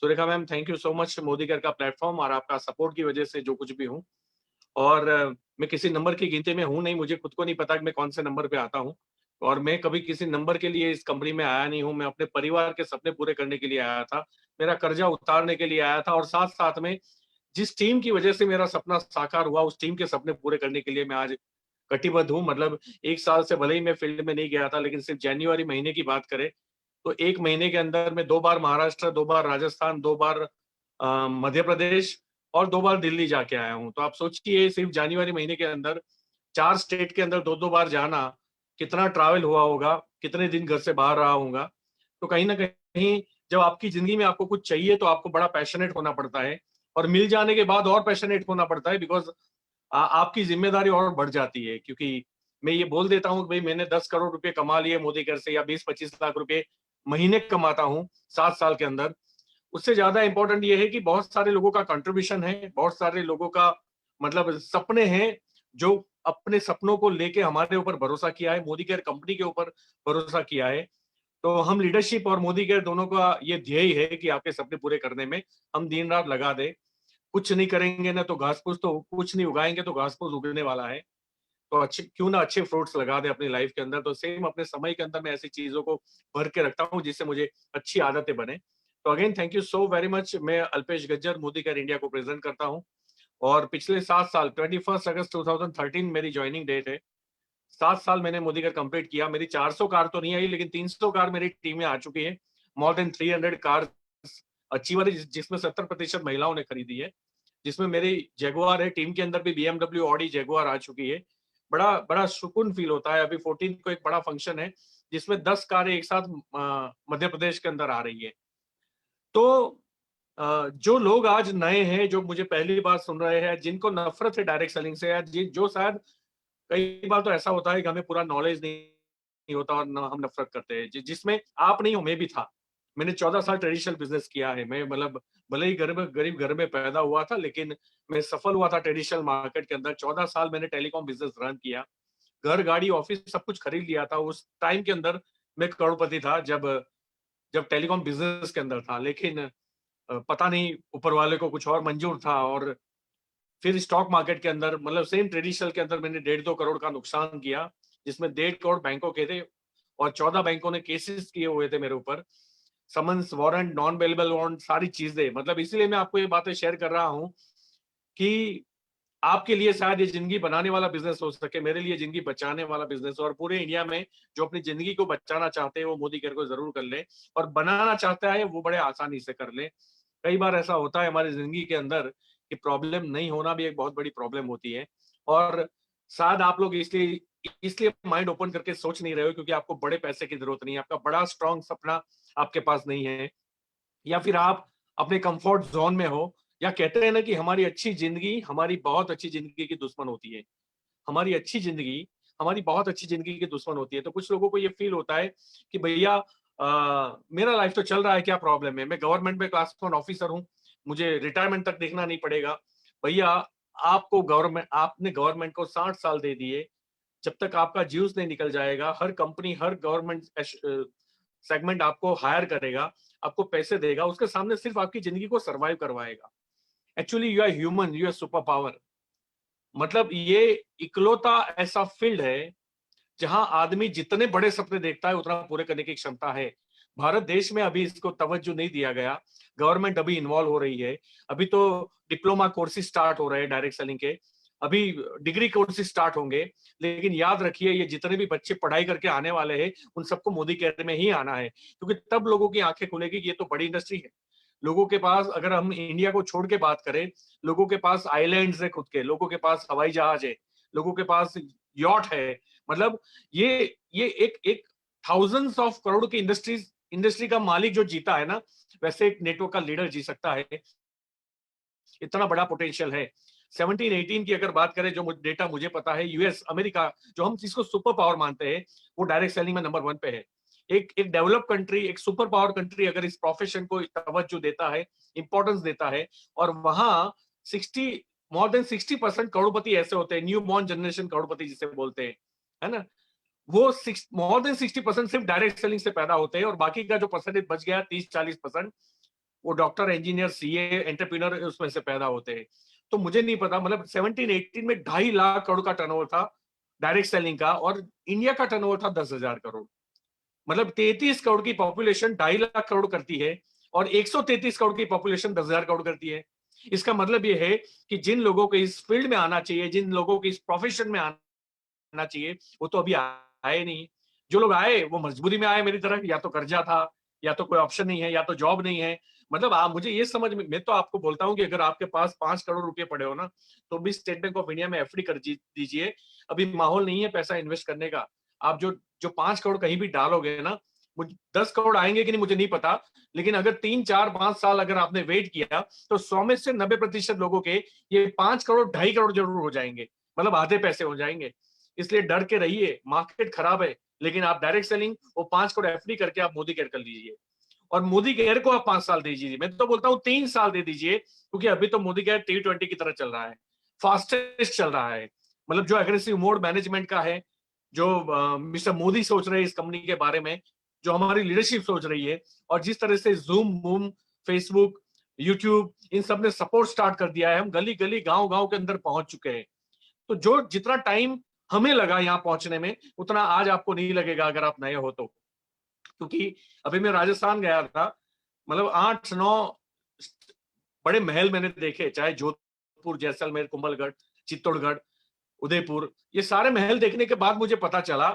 Surekha ma'am, thank you so much. Modi care का platform और आपका सपोर्ट की वजह से जो कुछ भी हूँ। और मैं किसी नंबर की गिनती में हूँ नहीं, मुझे खुद को नहीं पता कि मैं कौन से नंबर पे आता हूँ। और मैं कभी किसी नंबर के लिए इस कंपनी में आया नहीं हूँ। मैं अपने परिवार के सपने पूरे करने के लिए आया था, मेरा कर्जा उतारने के लिए आया था, और साथ साथ में जिस टीम की वजह से मेरा सपना साकार हुआ, उस टीम के सपने पूरे करने के लिए मैं आज कटिबद्ध हूँ। मतलब 1 साल से भले ही मैं फील्ड में नहीं गया था, लेकिन सिर्फ जनवरी महीने की बात करें तो 1 महीने के अंदर मैं 2 बार महाराष्ट्र, 2 बार राजस्थान, 2 बार मध्य प्रदेश और 2 बार दिल्ली जाके आया हूँ। तो आप सोचिए सिर्फ जनवरी महीने के अंदर 4 स्टेट के अंदर 2-2 बार जाना, कितना ट्रैवल हुआ होगा, कितने दिन घर से बाहर रहा होऊँगा। तो कहीं न कहीं जब आपकी ज़िंदगी में आपको कुछ चाहिए तो आपको बड़ा पैशनेट होना पड़ता है, और मिल जाने के बाद और पैशनेट होना पड़ता है, बिकॉज़ आपकी ज़िम्मेदारी और बढ़ जाती है। क्योंकि मैं ये बोल देता हूँ कि भई मैंने 10 करोड़ रुपए कमा लिए मोदी केयर से, या 20-25 लाख रुपए महीने कमाता हूँ 7 साल के अंदर। उससे ज़्यादा इम्पोर्टेंट ये है कि बहुत सारे लोगों का कंट्रीब्यूशन है, बहुत सारे लोगों का मतलब सपने हैं, जो अपने सपनों को लेके हमारे ऊपर भरोसा किया है, मोदी केयर कंपनी के ऊपर भरोसा किया है। तो हम लीडरशिप और मोदी केयर दोनों का ये ध्येय है कि आपके सपने पूरे करने में हम दिन-रात लगा दें। कुछ नहीं करेंगे ना तो घास-फूस, तो कुछ नहीं उगाएँगे तो घास-फूस उगने वाला है। तो अच्छे क्यों ना अच्छे फ्रूट्स लगा दें अपनी लाइफ के अंदर। तो सेम अपने समय के अंदर मैं ऐसी चीज़ों को भर के रखता हूँ जिससे मुझे अच्छी आदतें बने। तो again thank you so very much. मैं अल्पेश गज्जर मोदी केयर इंडिया को प्रेज़ेंट करता हूँ, और पिछले 7 साल 21 अगस्त 2013 मेरी जॉइनिंग डेट है। 7 साल मैंने मोदी केयर कंप्लीट किया। मेरी 400 कार तो नहीं आई, लेकिन 300 कार मेरी टीम में आ चुकी है। मोर देन 300 कार्स अच्छी वाली जिसमें 70% महिलाओं ने खरीदी है। जिसमें मेरी जगुआर है, टीम के अंदर भी बीएमडब्ल्यू, ऑडी, जगुआर आ चुकी है। बड़ा बड़ा सुकून फील होता है। अभी 14 को एक बड़ा फंक्शन है जिसमें 10 कारें एक साथ मध्य प्रदेश के अंदर आ रही है। तो जो लोग आज नए हैं, जो मुझे पहली बार सुन रहे हैं, जिनको नफ़रत है डायरेक्ट सेलिंग से, या जो शायद कई बार तो ऐसा होता है कि हमें पूरा नॉलेज नहीं होता और हम नफ़रत करते हैं। जिसमें आप नहीं हो, मैं भी था। मैंने 14 साल ट्रेडिशनल बिज़नेस किया है। मैं मतलब भले ही गरीब घर में पैदा हुआ था, लेकिन मैं सफल हुआ था ट्रेडिशनल मार्केट के अंदर। 14 साल मैंने टेलीकॉम बिज़नेस रन किया। घर, गाड़ी, ऑफ़िस सब कुछ खरीद लिया था। उस टाइम के अंदर मैं करोड़पति था, जब जब टेलीकॉम बिज़नेस के अंदर था। लेकिन पता नहीं ऊपर वाले को कुछ और मंज़ूर था, और फिर स्टॉक मार्केट के अंदर मतलब सेम ट्रेडिशनल के अंदर मैंने 1.5-2 करोड़ का नुकसान किया, जिसमें 1.5 करोड़ बैंकों के थे, और 14 बैंकों ने केसेस किए हुए थे मेरे ऊपर। Summons, warrant, non bailable warrant, सारी चीजें। मतलब इसीलिए मैं आपको ये बातें शेयर कर रहा हूँ कि आपके लिए शायद ये जिंदगी बनाने वाला बिजनेस हो सके, मेरे लिए जिंदगी बचाने वाला बिजनेस हो। और पूरे इंडिया में जो अपनी जिंदगी को बचाना चाहते हैं वो मोदी केयर को जरूर कर ले, और बनाना चाहता है वो बड़े आसानी से कर ले। कई बार ऐसा होता है हमारी जिंदगी के अंदर कि प्रॉब्लम नहीं होना भी एक बहुत बड़ी प्रॉब्लम होती है, और शायद आप लोग इसलिए इसलिए माइंड ओपन करके सोच नहीं रहे हो क्योंकि आपको बड़े पैसे की जरूरत नहीं है, आपका बड़ा स्ट्रांग सपना आपके पास नहीं है, या फिर आप अपने कंफर्ट जोन में हो, या कहते हैं ना कि हमारी अच्छी जिंदगी हमारी बहुत अच्छी जिंदगी की दुश्मन होती है। हमारी अच्छी जिंदगी हमारी बहुत अच्छी जिंदगी की दुश्मन होती है। तो कुछ लोगों को ये फील होता है कि भैया मेरा लाइफ तो चल रहा है, क्या प्रॉब्लम है, मैं गवर्नमेंट में क्लास 1 ऑफिसर हूँ, मुझे रिटायरमेंट तक देखना नहीं पड़ेगा। भैया आपको गवर्नमेंट आपने गवर्नमेंट को 60 साल दे दिए, जब तक आपका ज्यूस नहीं निकल जाएगा, हर कंपनी, हर गवर्नमेंट सेगमेंट आपको हायर करेगा, आपको पैसे देगा, उसके सामने सिर्फ आपकी जिंदगी को सर्वाइव करवाएगा। Actually you are human, you are super power. मतलब ये इकलौता ऐसा फील्ड है जहां आदमी जितने बड़े सपने देखता है उतना पूरे करने की क्षमता है। भारत देश में अभी इसको तवज्जो नहीं दिया गया। गवर्नमेंट अभी इन्वॉल्व हो रही है। अभी तो डिप्लोमा कोर्सेज स्टार्ट हो रहे हैं डायरेक्ट सेलिंग के। अभी डिग्री कोर्सेज स्टार्ट होंगे। लेकिन याद रखिए, ये जितने भी बच्चे पढ़ाई करके आने वाले हैं उन सबको मोदी केयर में ही आना है, क्योंकि तब लोगों की आंखें खुलेगी कि ये तो बड़ी इंडस्ट्री है। लोगों के पास, अगर हम इंडिया को छोड़ के बात करें, लोगों के पास आइलैंड्स है खुद के, लोगों के पास हवाई जहाज है, लोगों के पास यॉट है। मतलब ये एक एक थाउजेंड्स ऑफ करोड़ की इंडस्ट्री का मालिक जो जीता है ना, वैसे एक नेटवर्क का लीडर जी सकता है। इतना बड़ा पोटेंशियल है। 17-18 की अगर बात करें, जो डेटा मुझे पता है, यूएस, अमेरिका, जो हम जिसको सुपर पावर मानते हैं, वो डायरेक्ट सेलिंग में नंबर 1 पे है। एक एक डेवलप कंट्री, एक सुपर पावर कंट्री अगर इस प्रोफेशन को तवज्जो देता है, इंपॉर्टेंस देता है, और वहां 60 मोर देन 60% करोड़पति ऐसे होते हैं, न्यू बॉर्न जनरेशन करोड़पति जिसे बोलते हैं, है ना? वो मोर देन 60% सिर्फ डायरेक्ट सेलिंग से पैदा होते हैं, और बाकी का जो परसेंटेज बच गया 30-40%, वो डॉक्टर, इंजीनियर, सीए, एंटरप्रेन्योर उसमें से पैदा होते हैं। तो मुझे नहीं पता, मतलब 17-18 में 2.5 लाख करोड़ का टर्नओवर था डायरेक्ट सेलिंग का, और इंडिया का टर्नओवर था 10,000 करोड़। मतलब 33 करोड़ की पॉपुलेशन 2.5 लाख करोड़ करती है, और 133 करोड़ की पॉपुलेशन 10,000 करोड़ करती है। इसका मतलब ये है कि जिन लोगों को इस फील्ड में आना चाहिए, जिन लोगों को इस प्रोफेशन में आना चाहिए, वो तो अभी आए नहीं। जो लोग आए वो मजबूरी में आए मेरी तरह, या तो कर्जा था, या तो कोई ऑप्शन नहीं है, या तो जॉब नहीं है। मतलब आप मुझे ये समझ में, मैं तो आपको बोलता हूँ कि अगर आपके पास 5 करोड़ रुपए पड़े हो ना, तो भी स्टेट बैंक ऑफ इंडिया में एफडी कर दीजिए। अभी माहौल नहीं है पैसा इन्वेस्ट करने का। आप जो जो 5 करोड़ कहीं भी डालोगे ना, 10 करोड़ आएंगे कि नहीं मुझे नहीं पता, लेकिन अगर 3, 4, 5 साल अगर आपने वेट किया, तो 100 में से 90% लोगों के ये 5 करोड़ 2.5 करोड़ जरूर हो जाएंगे। मतलब आधे पैसे हो जाएंगे। इसलिए डर के रहिए, मार्केट खराब है, लेकिन आप डायरेक्ट सेलिंग वो 5 करोड़ एफडी करके आप मोदी केयर कर लीजिए, और मोदी केयर को आप 5 साल दे दीजिए। मैं तो बोलता हूँ 3 साल दे दीजिए, क्योंकि अभी तो मोदी केयर T20 की तरह चल रहा है, फास्टेस्ट चल रहा है। मतलब जो एग्रेसिव मोड मैनेजमेंट का है, जो मिस्टर मोदी सोच रहे हैं इस कंपनी के बारे में, जो हमारी लीडरशिप सोच रही है, और जिस तरह से जूम बूम, फेसबुक, यूट्यूब, इन सब ने सपोर्ट स्टार्ट कर दिया है, हम गली गली गांव गांव के अंदर पहुंच चुके हैं। तो जो जितना टाइम हमें लगा यहाँ पहुंचने में, उतना आज आपको नहीं लगेगा अगर आप नए हो तो। क्योंकि अभी मैं राजस्थान गया था, मतलब 8-9 बड़े महल मैंने देखे, चाहे जोधपुर, जैसलमेर, कुंभलगढ़, चित्तौड़गढ़, उदयपुर, ये सारे महल देखने के बाद मुझे पता चला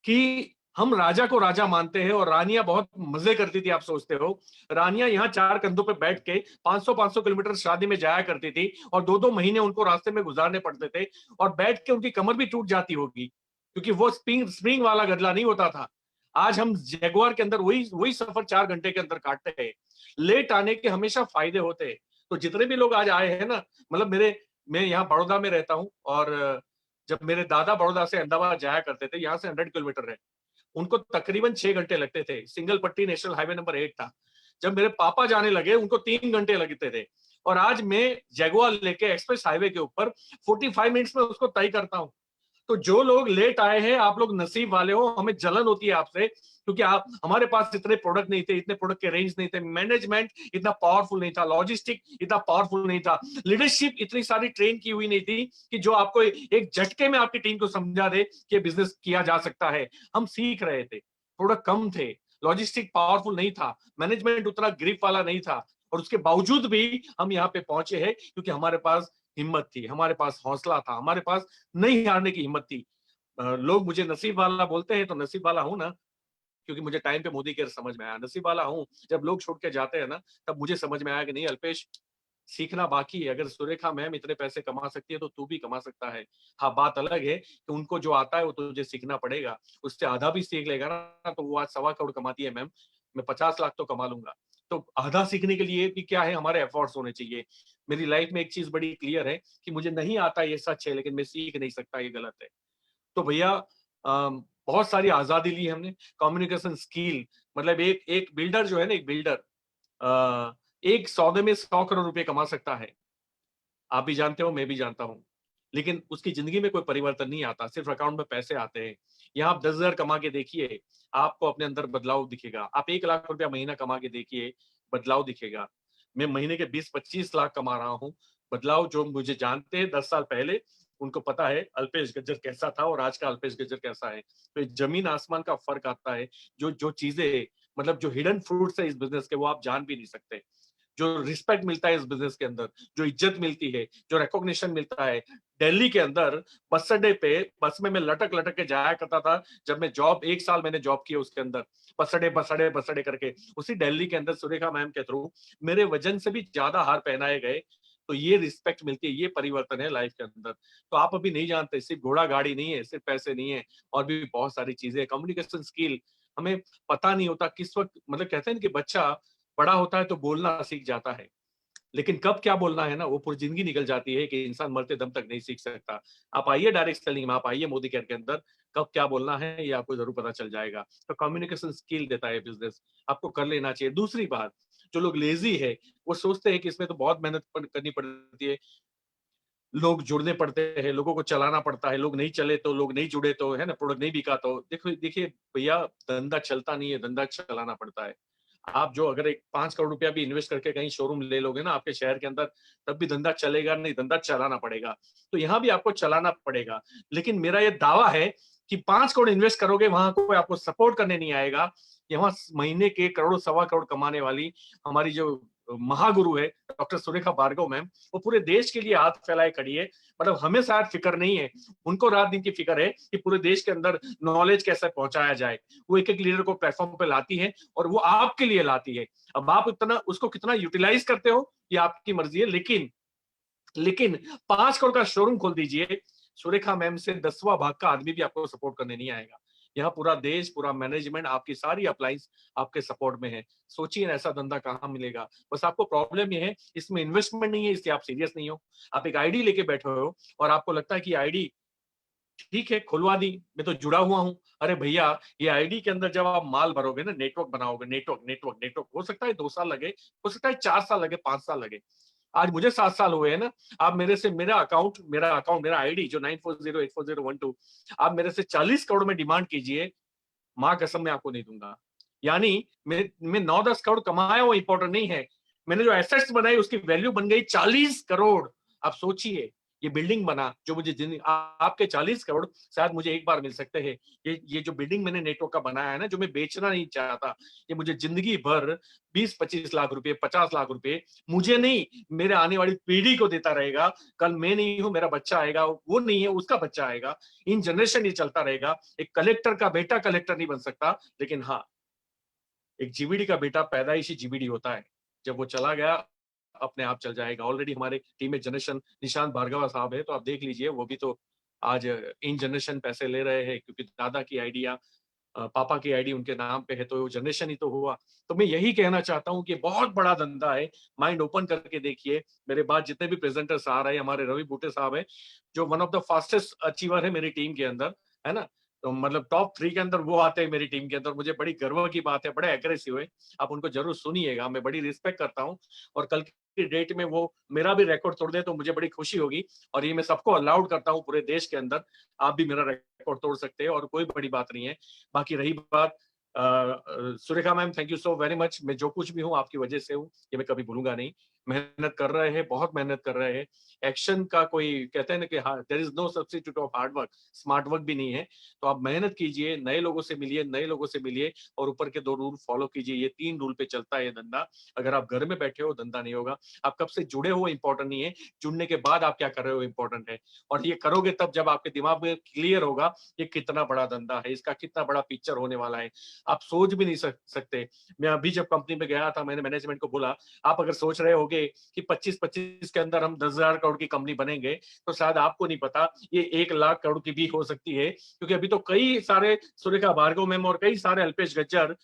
कि हम राजा को राजा मानते हैं, और रानियां बहुत मजे करती थी। आप सोचते हो रानियां यहाँ 4 कंधों पे बैठ के 500-500 किलोमीटर शादी में जाया करती थी, और 2-2 महीने उनको रास्ते में गुजारने पड़ते थे, और बैठ के उनकी कमर भी टूट जाती होगी, क्योंकि वो स्प्रिंग स्प्रिंग वाला गदला नहीं होता था। आज हम जैगुआर के अंदर वही वही सफर 4 घंटे के अंदर काटते हैं। लेट आने के हमेशा फायदे होते हैं। तो जितने भी लोग आज आए हैं ना, मतलब मैं यहाँ बड़ौदा में रहता हूँ, और जब मेरे दादा बड़ौदा से अहमदाबाद जाया करते थे, यहाँ से 100 किलोमीटर है, उनको तकरीबन 6 घंटे लगते थे। सिंगल पट्टी नेशनल हाईवे नंबर 8 था। जब मेरे पापा जाने लगे, उनको 3 घंटे लगते थे। और आज मैं जैगुआर लेके एक्सप्रेस हाईवे के ऊपर 45 मिनट्स में उसको तय करता हूँ। तो जो लोग लेट आए हैं, आप लोग नसीब वाले हो। हमें जलन होती है आपसे, क्योंकि आप, हमारे पास इतने प्रोडक्ट नहीं थे, इतने प्रोडक्ट के रेंज नहीं थे, मैनेजमेंट इतना पावरफुल नहीं था, लॉजिस्टिक इतना पावरफुल नहीं था, लीडरशिप इतनी सारी ट्रेन की हुई नहीं थी कि जो आपको एक झटके में आपकी टीम को समझा दे कि बिजनेस किया जा सकता है। हम सीख रहे थे, प्रोडक्ट कम थे, लॉजिस्टिक पावरफुल नहीं था, मैनेजमेंट उतना ग्रिप वाला नहीं था, और उसके बावजूद भी हम यहाँ पे पहुंचे हैं, क्योंकि हमारे पास हिम्मत थी, हमारे पास हौसला था, हमारे पास नहीं हारने की हिम्मत थी। लोग मुझे नसीब वाला बोलते हैं, तो नसीब वाला हूं ना, क्योंकि मुझे टाइम पे मोदी केयर समझ में आया। नसीब वाला हूं, जब लोग छोड़ के जाते हैं ना, तब मुझे समझ में आया कि नहीं अल्पेश, सीखना बाकी है। अगर सुरेखा मैम इतने पैसे कमा सकती है, तो तू भी कमा सकता है। हाँ, बात अलग है कि उनको जो आता है वो तुझे सीखना पड़ेगा। उससे आधा भी सीख लेगा ना, तो वो आज 1.25 करोड़ कमाती है मैम, मैं 50 लाख तो कमा लूंगा। तो आधा सीखने के लिए भी क्या है, हमारे एफर्ट्स होने चाहिए। मेरी लाइफ में एक चीज बड़ी क्लियर है कि मुझे नहीं आता, ये सच है, लेकिन मैं सीख नहीं सकता, ये गलत है। तो भैया, बहुत सारी आजादी ली हमने। कम्युनिकेशन स्किल, मतलब एक एक बिल्डर जो है ना, एक बिल्डर एक सौदे में 100 करोड़ रुपए कमा सकता है। आप भी जानते हो, मैं भी जानता हूँ। लेकिन उसकी जिंदगी में कोई परिवर्तन नहीं आता, सिर्फ अकाउंट में पैसे आते हैं। यहाँ आप 10,000 कमा के देखिए, आपको अपने अंदर बदलाव दिखेगा। आप 1 लाख रुपया महीना कमा के देखिए, बदलाव दिखेगा। मैं महीने के 20-25 लाख कमा रहा हूँ। बदलाव, जो मुझे जानते हैं 10 साल पहले, उनको पता है अल्पेश गज्जर कैसा था और आज का अल्पेश गज्जर कैसा है। तो ये जमीन आसमान का फर्क आता है। जो जो चीजें, मतलब जो हिडन फ्रूट्स है इस बिजनेस के, वो आप जान भी नहीं सकते। जो रिस्पेक्ट मिलता है इस बिजनेस के अंदर, जो इज्जत मिलती है, जो रिकॉग्निशन मिलता है। दिल्ली के अंदर बस अड्डे पे, बस में मैं लटक लटक के जाया करता था। जब मैं जॉब, 1 साल मैंने जॉब की उसके अंदर, बस अड्डे करके, उसी दिल्ली के अंदर सुरेखा मैम के थ्रू मेरे वजन से भी ज्यादा हार पहनाए गए। तो ये रिस्पेक्ट मिलती है, ये परिवर्तन है लाइफ के अंदर। तो आप अभी नहीं जानते, सिर्फ घोड़ा गाड़ी नहीं है, सिर्फ पैसे नहीं है, और भी बहुत सारी चीजें। कम्युनिकेशन स्किल, हमें पता नहीं होता किस वक्त, मतलब कहते हैं ना कि बच्चा बड़ा होता है तो बोलना सीख जाता है, लेकिन कब क्या बोलना है ना, वो पूरी जिंदगी निकल जाती है कि इंसान मरते दम तक नहीं सीख सकता। आप आइए डायरेक्ट सेलिंग में, आप आइए मोदी केयर के अंदर, कब क्या बोलना है ये आपको जरूर पता चल जाएगा। तो कम्युनिकेशन स्किल देता है बिजनेस, आपको कर लेना चाहिए। दूसरी बात, जो लोग लेजी है, वो सोचते हैं कि इसमें तो बहुत मेहनत करनी पड़ती है, लोग जुड़ने पड़ते हैं, लोगों को चलाना पड़ता है, लोग नहीं चले तो, लोग नहीं जुड़े तो, है ना, प्रोडक्ट नहीं बिका तो। देखो देखिए भैया, धंधा चलता नहीं है, धंधा चलाना पड़ता है। आप जो अगर एक 5 करोड़ रुपया भी इन्वेस्ट करके कहीं शोरूम ले लोगे ना आपके शहर के अंदर, तब भी धंधा चलेगा नहीं, धंधा चलाना पड़ेगा। तो यहाँ भी आपको चलाना पड़ेगा। लेकिन मेरा ये दावा है कि 5 करोड़ इन्वेस्ट करोगे, वहां कोई आपको सपोर्ट करने नहीं आएगा। यहाँ महीने के करोड़ सवा करोड़ कमाने वाली हमारी जो महागुरु है डॉक्टर सुरेखा भार्गव मैम, वो पूरे देश के लिए हाथ फैलाए खड़ी है। मतलब हमें शायद फिक्र नहीं है, उनको रात दिन की फिक्र है कि पूरे देश के अंदर नॉलेज कैसे पहुंचाया जाए। वो एक एक लीडर को प्लेटफॉर्म पे लाती है और वो आपके लिए लाती है। अब आप इतना उसको कितना यूटिलाइज करते हो ये आपकी मर्जी है। लेकिन 5 करोड़ का शोरूम खोल दीजिए, सुरेखा मैम से 10वां भाग का आदमी भी आपको सपोर्ट करने नहीं आएगा। यहाँ पूरा देश, पूरा मैनेजमेंट, आपकी सारी अप्लायंस आपके सपोर्ट में है। सोचिए ऐसा धंधा कहाँ मिलेगा। बस आपको प्रॉब्लम ये है, इसमें इन्वेस्टमेंट नहीं है, इसलिए आप सीरियस नहीं हो। आप एक आईडी लेके बैठे हो और आपको लगता है कि आईडी ठीक है खुलवा दी, मैं तो जुड़ा हुआ हूँ। अरे भैया, ये आईडी के अंदर जब आप माल भरोगे ना, नेटवर्क बनाओगे, नेटवर्क नेटवर्क नेटवर्क, हो सकता है 2 साल लगे, हो सकता है 4 साल लगे, 5 साल लगे। आज मुझे 7 साल हुए हैं ना। आप मेरे से मेरा आईडी जो 94084012, आप मेरे से 40 करोड़ में डिमांड कीजिए, माँ कसम मैं आपको नहीं दूंगा। यानी मैं 9-10 करोड़ कमाया वो इंपॉर्टेंट नहीं है। मैंने जो एसेट्स बनाई उसकी वैल्यू बन गई 40 करोड़। आप सोचिए, ये बिल्डिंग बना जो मुझे आपके 40 करोड़ शायद मुझे एक बार मिल सकते हैं। ये जो बिल्डिंग मैंने नेटवर्क का बनाया है ना, जो मैं बेचना नहीं चाहता, ये मुझे जिंदगी भर 20-25 लाख रुपए, 50 लाख रुपए मुझे नहीं, मेरे आने वाली पीढ़ी को देता रहेगा। कल मैं नहीं हूं, मेरा बच्चा आएगा, वो नहीं है, उसका बच्चा आएगा। इन जनरेशन ये चलता रहेगा। एक कलेक्टर का बेटा कलेक्टर नहीं बन सकता, लेकिन हाँ, एक जीबीडी का बेटा पैदाइशी जीबीडी होता है। जब वो चला गया, अपने आप चल जाएगा। ऑलरेडी हमारे टीम में जनरेशन निशांत भार्गवा साहब है, तो आप देख लीजिए, वो भी तो आज इन जनरेशन पैसे ले रहे हैं, क्योंकि दादा की आईडी या पापा की आईडी उनके नाम पे है, तो वो जनरेशन ही तो हुआ। तो मैं यही कहना चाहता हूँ कि बहुत बड़ा धंधा है। माइंड ओपन करके देखिए। मेरे बाद जितने भी प्रेजेंटर्स आ रहे हैं, हमारे रवि बूटे साहब है, जो one of the fastest achiever है मेरी टीम के अंदर, है ना। तो मतलब टॉप 3 के अंदर वो आते हैं मेरी टीम के अंदर। मुझे बड़ी गर्व की बात है, बड़े एग्रेसिव है। आप उनको जरूर सुनिएगा, मैं बड़ी रिस्पेक्ट करता हूँ। और कल की डेट में वो मेरा भी रिकॉर्ड तोड़ दे तो मुझे बड़ी खुशी होगी। और ये मैं सबको अलाउड करता हूँ पूरे देश के अंदर, आप भी मेरा रिकॉर्ड तोड़ सकते हैं और कोई बड़ी बात नहीं है। बाकी रही बात Surekha ma'am, thank you so very much. मैं जो कुछ भी हूँ आपकी वजह से हूँ, ये मैं कभी भूलूंगा नहीं। मेहनत कर रहे हैं, बहुत मेहनत कर रहे हैं। एक्शन का कोई कहते हैं ना कि there is no substitute of hard work, smart work भी नहीं है। तो आप मेहनत कीजिए, नए लोगों से मिलिए, नए लोगों से मिलिए, और ऊपर के 2 रूल फॉलो कीजिए। ये 3 रूल पे चलता है ये धंधा। अगर आप घर में बैठे हो, धंधा नहीं होगा। आप कब से जुड़े हो इंपॉर्टेंट नहीं है, जुड़ने के बाद आप क्या कर रहे हो इंपॉर्टेंट है। और ये करोगे तब जब आपके दिमाग में क्लियर होगा ये कितना बड़ा धंधा है, इसका कितना बड़ा पिक्चर होने वाला है। आप सोच भी नहीं सकते। मैं अभी जब कंपनी में गया था, मैंने मैनेजमेंट को बोला, आप अगर सोच रहे होगे कि 25-25 के अंदर हम 10,000 करोड़ की कंपनी बनेंगे, तो शायद आपको नहीं पता ये 1 लाख करोड़ की भी हो सकती है। क्योंकि अभी तो कई सारे सुरेखा भार्गव मैम और कई सारे अल्पेश गज्जर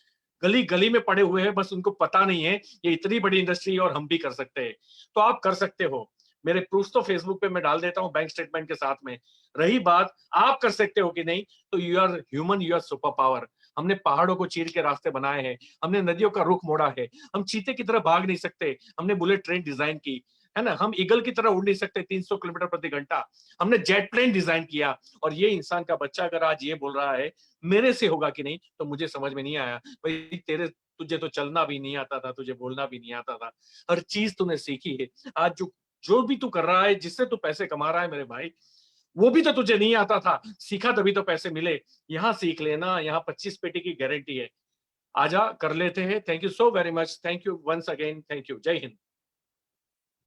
गली गली में पड़े हुए हैं, बस उनको पता नहीं है ये इतनी बड़ी इंडस्ट्री है और हम भी कर सकते हैं। तो आप कर सकते हो। मेरे प्रूफ तो फेसबुक पे मैं डाल देता हूँ बैंक स्टेटमेंट के साथ में। रही बात आप कर सकते हो कि नहीं, तो you are human, you are super power. हमने पहाड़ों को चीर के रास्ते बनाए हैं, हमने नदियों का रुख मोड़ा है। हम चीते की तरह भाग नहीं सकते, हमने बुलेट ट्रेन डिजाइन की, है ना। हम ईगल की तरह उड़ नहीं सकते 300 किलोमीटर प्रति घंटा, हमने जेट प्लेन डिजाइन किया। और ये इंसान का बच्चा अगर आज ये बोल रहा है मेरे से होगा कि नहीं, तो मुझे समझ में नहीं आया। भाई तुझे तो चलना भी नहीं आता था, तुझे बोलना भी नहीं आता था, हर चीज तूने सीखी है। आज जो जो भी तू कर रहा है, जिससे तू पैसे कमा रहा है मेरे भाई, वो भी तो तुझे नहीं आता था, सीखा तभी तो पैसे मिले। यहाँ सीख लेना, यहाँ 25 पेटी की गारंटी है। आजा कर लेते हैं। Thank you so very much, thank you once again, thank you, जय हिंद।